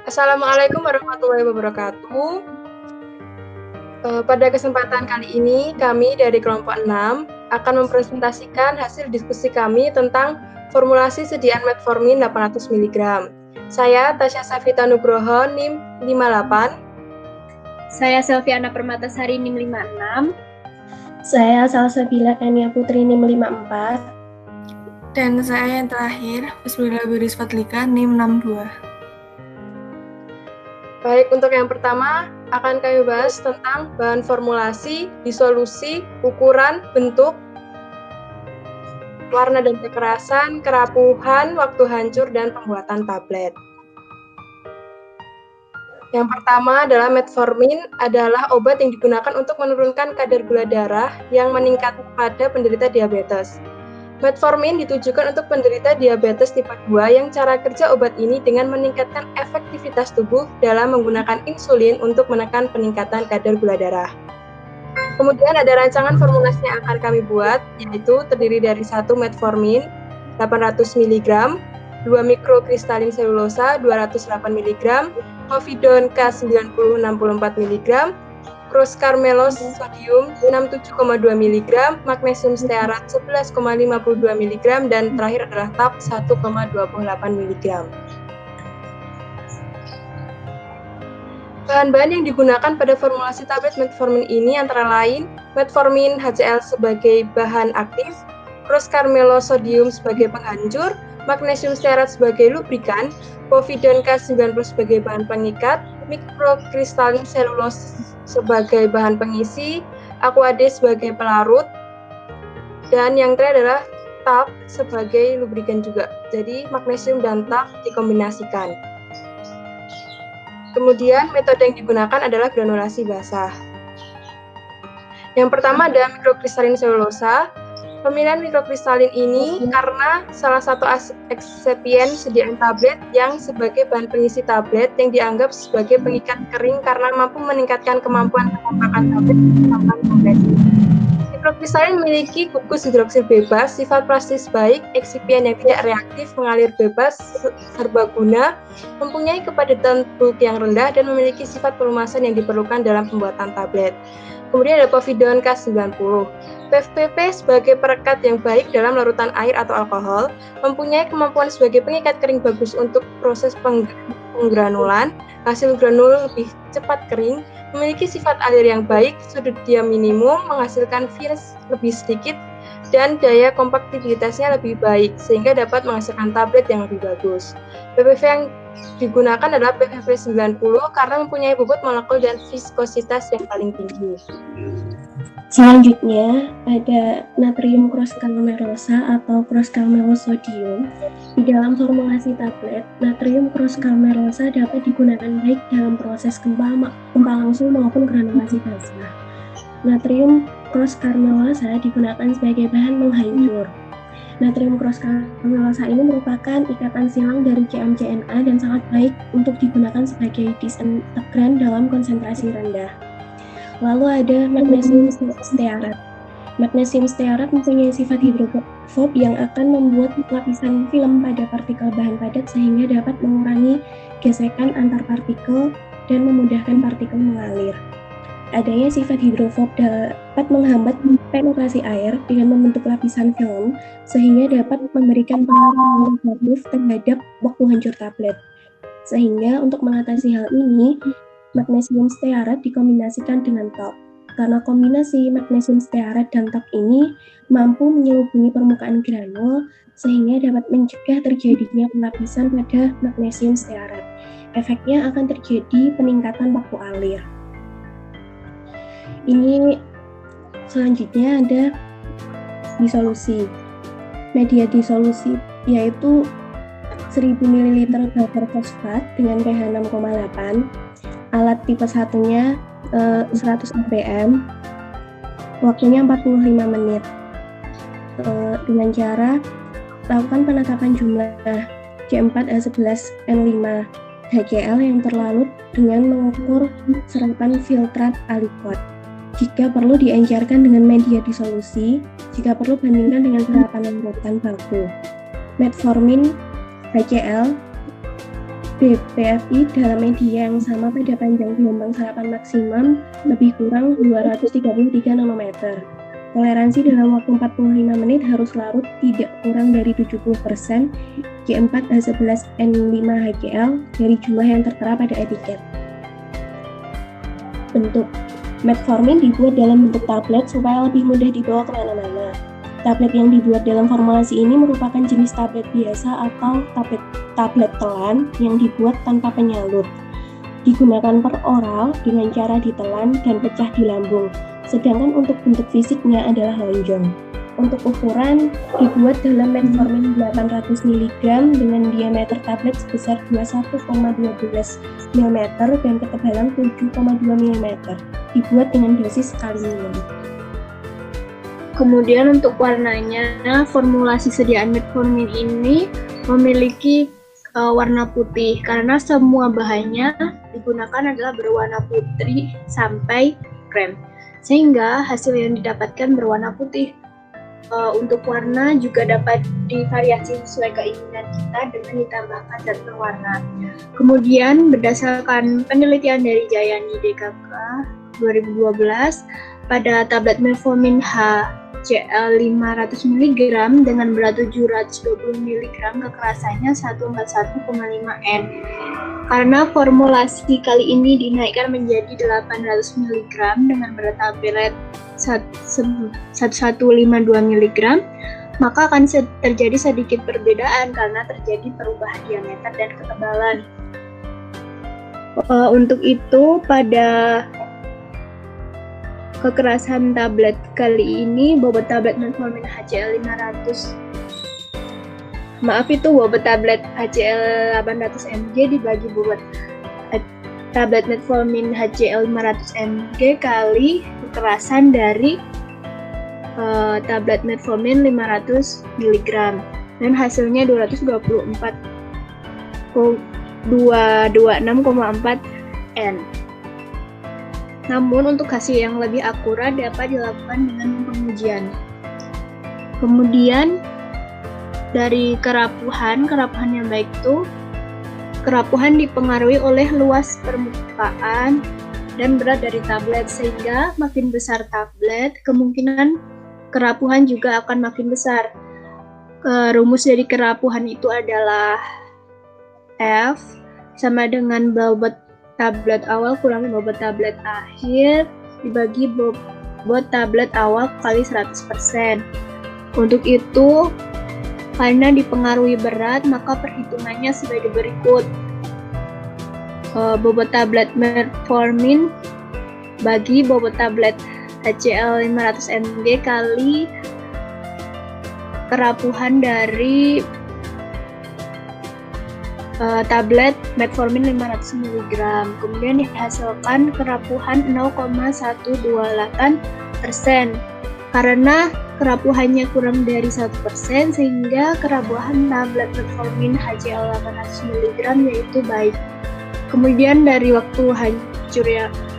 Assalamualaikum warahmatullahi wabarakatuh. Pada kesempatan kali ini, kami dari kelompok 6 akan mempresentasikan hasil diskusi kami tentang formulasi sediaan metformin 800 mg. Saya Tasya Safita Nugroho, NIM 58. Saya Selviana Permatasari, NIM 56. Saya Salsabila Kania Putri, NIM 54. Dan saya yang terakhir, Bismillah Biris Fatlika, NIM 62. Baik, untuk yang pertama akan kami bahas tentang bahan formulasi, disolusi, ukuran, bentuk, warna dan kekerasan, kerapuhan, waktu hancur, dan pembuatan tablet. Yang pertama adalah metformin adalah obat yang digunakan untuk menurunkan kadar gula darah yang meningkat pada penderita diabetes. Metformin ditujukan untuk penderita diabetes tipe 2 yang cara kerja obat ini dengan meningkatkan efektivitas tubuh dalam menggunakan insulin untuk menekan peningkatan kadar gula darah. Kemudian ada rancangan formulasi yang akan kami buat, yaitu terdiri dari 1 metformin 800 mg, 2 mikrokristalin selulosa 208 mg, povidone K90 64 mg, cross-carmelose sodium 67,2 mg, magnesium stearat 11,52 mg, dan terakhir adalah TAP 1,28 mg. Bahan-bahan yang digunakan pada formulasi tablet metformin ini antara lain metformin HCl sebagai bahan aktif, cross-carmelose sodium sebagai penghancur, magnesium stearat sebagai lubrikan, povidone K90 sebagai bahan pengikat, mikrokristalin selulose sebagai bahan pengisi, aquade sebagai pelarut, dan yang terakhir adalah TAP sebagai lubrikan juga. Jadi magnesium dan TAP dikombinasikan. Kemudian metode yang digunakan adalah granulasi basah. Yang pertama ada mikrokristalin selulosa. Pemilihan mikrokristalin ini karena salah satu eksipien sediaan tablet yang sebagai bahan pengisi tablet yang dianggap sebagai pengikat kering karena mampu meningkatkan kemampuan pengompakan tablet tanpa kompresi. Mikrokristalin memiliki gugus hidroksil bebas, sifat plastis baik, eksipien yang tidak reaktif, mengalir bebas, serbaguna, mempunyai kepadatan bulk yang rendah, dan memiliki sifat pelumasan yang diperlukan dalam pembuatan tablet. Kemudian ada povidone K90. PVP sebagai perekat yang baik dalam larutan air atau alkohol, mempunyai kemampuan sebagai pengikat kering bagus untuk proses penggranulan, hasil granul lebih cepat kering, memiliki sifat alir yang baik, sudut dia minimum, menghasilkan virus lebih sedikit, dan daya kompaktibilitasnya lebih baik, sehingga dapat menghasilkan tablet yang lebih bagus. PVP yang digunakan adalah PVP 90 karena mempunyai bobot molekul dan viskositas yang paling tinggi. Selanjutnya ada natrium cross-carmelosa atau cross-carmelose sodium. Di dalam formulasi tablet, natrium cross-carmelosa dapat digunakan baik dalam proses gempa langsung maupun granulasi basah. Natrium cross-carmelosa digunakan sebagai bahan menghancur. Natrium cross-carmelosa ini merupakan ikatan silang dari CMCNA dan sangat baik untuk digunakan sebagai disintegran dalam konsentrasi rendah. Lalu ada magnesium stearat. Magnesium stearat mempunyai sifat hidrofob yang akan membuat lapisan film pada partikel bahan padat sehingga dapat mengurangi gesekan antar partikel dan memudahkan partikel mengalir. Adanya sifat hidrofob dapat menghambat penetrasi air dengan membentuk lapisan film sehingga dapat memberikan pengaruh negatif terhadap waktu hancur tablet. Sehingga untuk mengatasi hal ini, magnesium stearat dikombinasikan dengan TAP. Karena kombinasi magnesium stearat dan TAP ini mampu menyelubungi permukaan granul sehingga dapat mencegah terjadinya pelapisan pada magnesium stearat. Efeknya akan terjadi peningkatan waktu alir. Ini selanjutnya ada disolusi. Media disolusi yaitu 1000 ml baker fosfat dengan pH 6,8. Alat tipe satunya 100 rpm, waktunya 45 menit. Dengan cara lakukan penetapan jumlah C4H11N5 HCl yang terlarut dengan mengukur serapan filtrat alikot. Jika perlu diencerkan dengan media disolusi, jika perlu bandingkan dengan serapan larutan baku. Metformin HCl BPFI dalam media yang sama pada panjang gelombang serapan maksimum lebih kurang 233 nanometer. Toleransi dalam waktu 45 menit harus larut tidak kurang dari 70% G4H11N5HCl dari jumlah yang tertera pada etiket. Bentuk metformin dibuat dalam bentuk tablet supaya lebih mudah dibawa kemana-mana. Tablet yang dibuat dalam formulasi ini merupakan jenis tablet biasa atau tablet telan yang dibuat tanpa penyalur. Digunakan per oral dengan cara ditelan dan pecah di lambung. Sedangkan untuk bentuk fisiknya adalah lonjong. Untuk ukuran, dibuat dalam metformin 800 mg dengan diameter tablet sebesar 21,12 mm dan ketebalan 7,2 mm. Dibuat dengan dosis sekali minum. Kemudian untuk warnanya, formulasi sediaan metformin ini memiliki warna putih karena semua bahannya digunakan adalah berwarna putih sampai krem. Sehingga hasil yang didapatkan berwarna putih. Untuk warna juga dapat divariasi sesuai keinginan kita dengan ditambahkan zat pewarna. Kemudian berdasarkan penelitian dari Jayani DKK 2012 pada tablet metformin HCl 500 mg dengan berat 720 mg kekerasannya 141,5 N. Karena formulasi kali ini dinaikkan menjadi 800 mg dengan berat tablet 1152 mg, maka akan terjadi sedikit perbedaan karena terjadi perubahan diameter dan ketebalan. Untuk itu pada kekerasan tablet kali ini bobot tablet metformin HCl 800 mg dibagi bobot tablet metformin HCl 500 mg kali kekerasan dari tablet metformin 500 mg dan hasilnya 226,4 N. Namun untuk hasil yang lebih akurat dapat dilakukan dengan pengujian. Kemudian dari kerapuhan yang baik itu kerapuhan dipengaruhi oleh luas permukaan dan berat dari tablet, sehingga makin besar tablet kemungkinan kerapuhan juga akan makin besar. Rumus dari kerapuhan itu adalah F sama dengan bobot tablet awal kurangi bobot tablet akhir dibagi bobot tablet awal kali 100%. Untuk itu, karena dipengaruhi berat, maka perhitungannya sebagai berikut. Bobot tablet metformin bagi bobot tablet HCl 500 mg kali kerapuhan dari tablet metformin 500 mg. Kemudian dihasilkan kerapuhan 0,128%. Karena kerapuhannya kurang dari 1% sehingga kerapuhan tablet metformin HCl 800 mg yaitu baik. Kemudian dari waktu hancur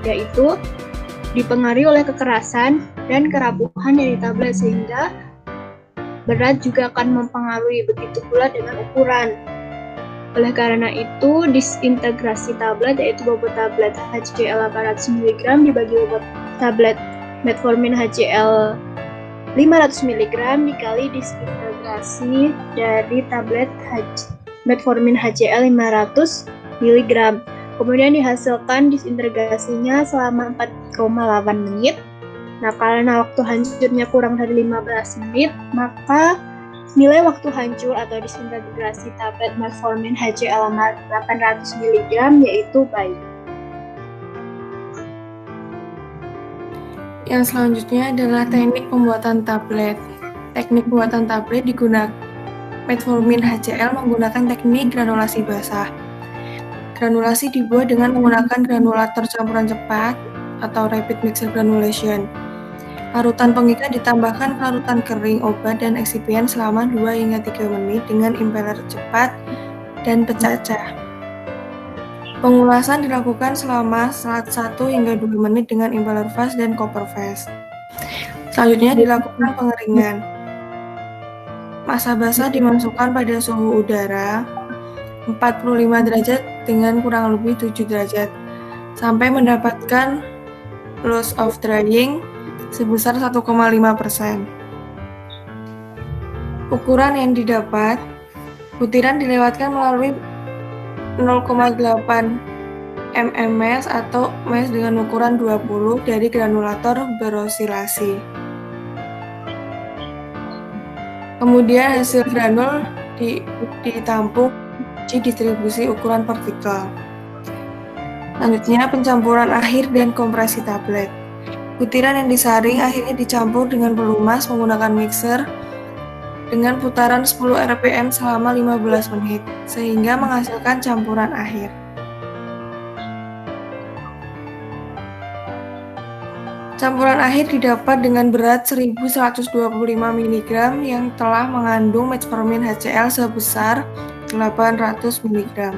yaitu dipengaruhi oleh kekerasan dan kerapuhan dari tablet sehingga berat juga akan mempengaruhi, begitu pula dengan ukuran. Oleh karena itu, disintegrasi tablet yaitu bobot tablet HCl 800 mg dibagi bobot tablet metformin HCl 500 mg dikali disintegrasi dari tablet metformin HCl 500 mg. Kemudian dihasilkan disintegrasinya selama 4,8 menit. Nah, karena waktu hancurnya kurang dari 15 menit, maka nilai waktu hancur atau disintegrasi tablet metformin HCl 800 mg yaitu baik. Yang selanjutnya adalah teknik pembuatan tablet. Teknik pembuatan tablet digunakan metformin HCl menggunakan teknik granulasi basah. Granulasi dibuat dengan menggunakan granulator campuran cepat atau rapid mixer granulation. Larutan pengikat ditambahkan larutan kering obat dan eksipien selama 2 hingga 3 menit dengan impeller cepat dan pecacah. Pengulasan dilakukan selama 1 hingga 2 menit dengan impeller fast dan copper fast. Selanjutnya dilakukan pengeringan. Massa basah dimasukkan pada suhu udara 45 derajat dengan kurang lebih 7 derajat, sampai mendapatkan loss of drying sebesar 1,5%. Ukuran yang didapat, butiran dilewatkan melalui 0,8 mms atau mesh dengan ukuran 20 dari granulator berosilasi. Kemudian hasil granul ditampung di distribusi ukuran vertikal. Selanjutnya pencampuran akhir dan kompresi tablet. Butiran yang disaring akhirnya dicampur dengan pelumas menggunakan mixer dengan putaran 10 rpm selama 15 menit, sehingga menghasilkan campuran akhir. Campuran akhir didapat dengan berat 1125 mg yang telah mengandung metformin HCl sebesar 800 mg.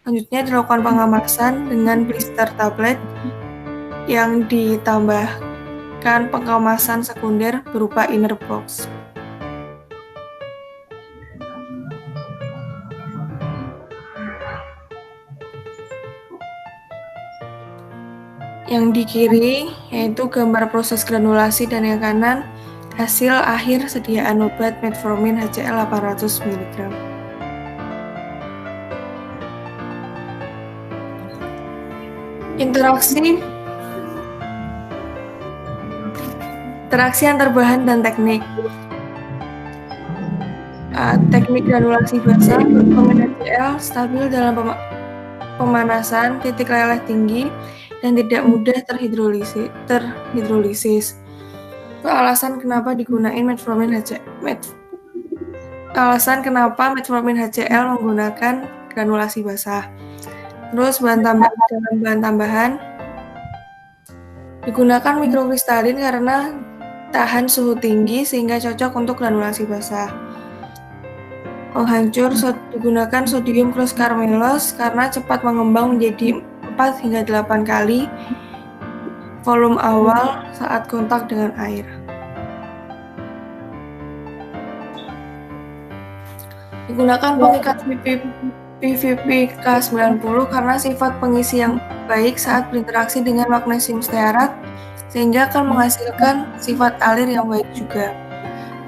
Selanjutnya dilakukan pengemasan dengan blister tablet yang ditambahkan pengemasan sekunder berupa inner box. Yang di kiri yaitu gambar proses granulasi dan yang kanan hasil akhir sediaan obat metformin HCl 800 mg. Interaksi antar bahan dan teknik. Teknik granulasi basah, metformin HCl stabil dalam pemanasan, titik leleh tinggi, dan tidak mudah terhidrolisis. Itu alasan kenapa digunakan metformin HCl menggunakan granulasi basah. Terus dalam bahan tambahan digunakan mikrokristalin karena tahan suhu tinggi sehingga cocok untuk granulasi basah. Penghancur digunakan sodium cross-carmelose karena cepat mengembang menjadi 4 hingga 8 kali volume awal saat kontak dengan air. Digunakan pengikat PVP K90 karena sifat pengisi yang baik saat berinteraksi dengan magnesium stearat sehingga akan menghasilkan sifat alir yang baik juga.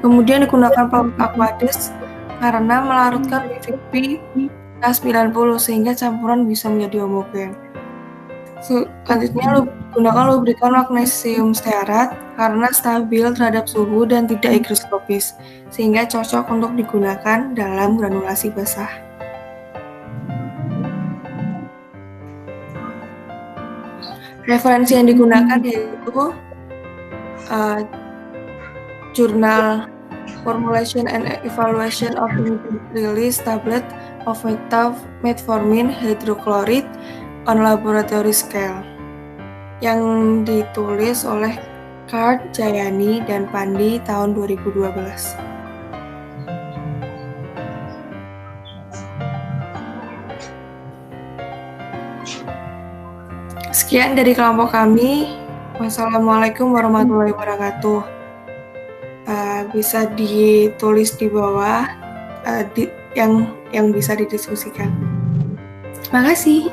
Kemudian digunakan pelembab Aquades karena melarutkan PVP K90 sehingga campuran bisa menjadi homogen. Selanjutnya gunakan lubrikan magnesium stearat karena stabil terhadap suhu dan tidak higroskopis, sehingga cocok untuk digunakan dalam granulasi basah. Referensi yang digunakan yaitu Journal Formulation and Evaluation of Immediate Release Tablet of Metformin Hydrochloride on Laboratory Scale yang ditulis oleh Kart, Jayani, dan Pandi tahun 2012. Sekian dari kelompok kami. Wassalamualaikum warahmatullahi wabarakatuh. Bisa ditulis di bawah yang bisa didiskusikan. Terima kasih.